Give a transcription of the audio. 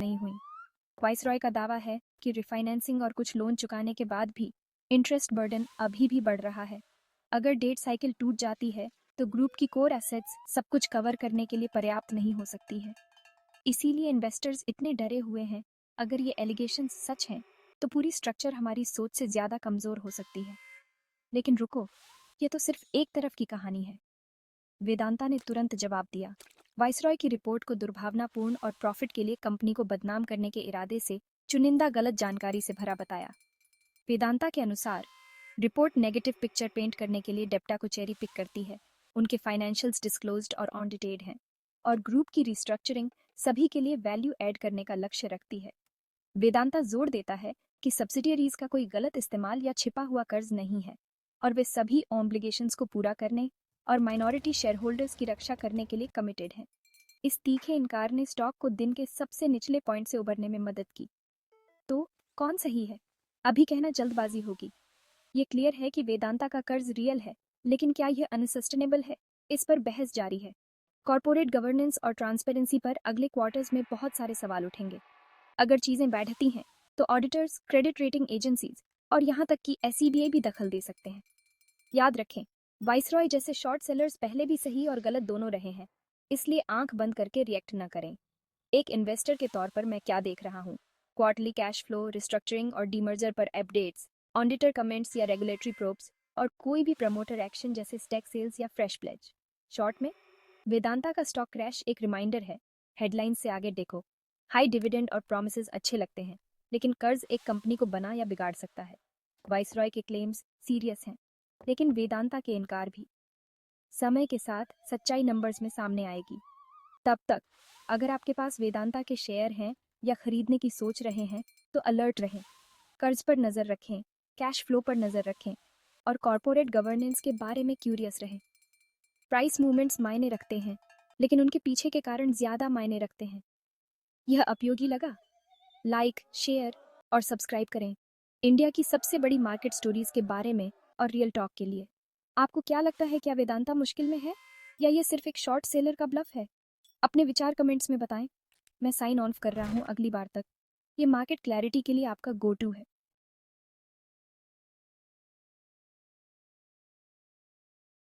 नहीं हुई। वाइसरॉय का दावा है कि रिफाइनेंसिंग और कुछ लोन चुकाने के बाद भी इंटरेस्ट बर्डन अभी भी बढ़ रहा है। अगर डेट साइकिल टूट जाती है तो ग्रुप की कोर एसेट्स सब कुछ कवर करने के लिए पर्याप्त नहीं हो सकती है। इसीलिए इन्वेस्टर्स इतने डरे हुए हैं। अगर ये एलिगेशंस सच हैं तो पूरी स्ट्रक्चर हमारी सोच से ज़्यादा कमज़ोर हो सकती है। लेकिन रुको, ये तो सिर्फ एक तरफ की कहानी है। वेदांता ने तुरंत जवाब दिया। वाइसरॉय की रिपोर्ट को दुर्भावनापूर्ण और प्रॉफिट के लिए कंपनी को बदनाम करने के इरादे से चुनिंदा गलत जानकारी से भरा बताया। वेदांता के अनुसार रिपोर्ट नेगेटिव पिक्चर पेंट करने के लिए डेप्टा को चेरी पिक करती है। उनके फाइनेंशियल्स डिस्क्लोज्ड और ऑडिटेड हैं और ग्रुप की रिस्ट्रक्चरिंग सभी के लिए वैल्यू ऐड करने का लक्ष्य रखती है। वेदांता जोर देता है कि सब्सिडियरीज का कोई गलत इस्तेमाल या छिपा हुआ कर्ज नहीं है और वे सभी ऑब्लिगेशंस को पूरा करने और माइनॉरिटी शेयरहोल्डर्स की रक्षा करने के लिए कमिटेड हैं। इस तीखे इनकार ने स्टॉक को दिन के सबसे निचले पॉइंट से उबरने में मदद की। तो कौन सही है? अभी कहना जल्दबाजी होगी। ये क्लियर है कि वेदांता का कर्ज रियल है, लेकिन क्या यह अनसस्टेनेबल है? इस पर बहस जारी है। कॉर्पोरेट गवर्नेंस और ट्रांसपेरेंसी पर अगले क्वार्टर्स में बहुत सारे सवाल उठेंगे। अगर चीजें बैठती हैं तो ऑडिटर्स, क्रेडिट रेटिंग एजेंसीज और यहाँ तक कि एसईबीए भी दखल दे सकते हैं। याद रखें, वाइसरॉय जैसे शॉर्ट सेलर्स पहले भी सही और गलत दोनों रहे हैं, इसलिए आंख बंद करके रिएक्ट न करें। एक इन्वेस्टर के तौर पर मैं क्या देख रहा हूँ? क्वार्टरली कैश फ्लो, रिस्ट्रक्चरिंग और डीमर्जर पर अपडेट्स, ऑडिटर कमेंट्स या रेगुलेटरी प्रोब्स और कोई भी प्रमोटर एक्शन जैसे स्टेक सेल्स या फ्रेश प्लेज। शॉर्ट में, वेदांता का स्टॉक क्रैश एक रिमाइंडर है। हेडलाइन से आगे देखो। हाई डिविडेंड और प्रॉमिसेस अच्छे लगते हैं, लेकिन कर्ज एक कंपनी को बना या बिगाड़ सकता है। वाइसरॉय के क्लेम्स सीरियस हैं, लेकिन वेदांता के इनकार भी। समय के साथ सच्चाई नंबर्स में सामने आएगी। तब तक अगर आपके पास वेदांता के शेयर हैं या खरीदने की सोच रहे हैं तो अलर्ट रहें। कर्ज पर नज़र रखें, कैश फ्लो पर नज़र रखें और कॉर्पोरेट गवर्नेंस के बारे में क्यूरियस रहें। प्राइस मूवमेंट्स मायने रखते हैं, लेकिन उनके पीछे के कारण ज़्यादा मायने रखते हैं। यह उपयोगी लगा? लाइक, शेयर और सब्सक्राइब करें इंडिया की सबसे बड़ी मार्केट स्टोरीज के बारे में और रियल टॉक के लिए। आपको क्या लगता है, क्या वेदांता मुश्किल में है या ये सिर्फ एक शॉर्ट सेलर का ब्लफ है? अपने विचार कमेंट्स में बताएं। मैं साइन ऑन कर रहा हूँ अगली बार तक। ये मार्केट क्लैरिटी के लिए आपका गो टू है।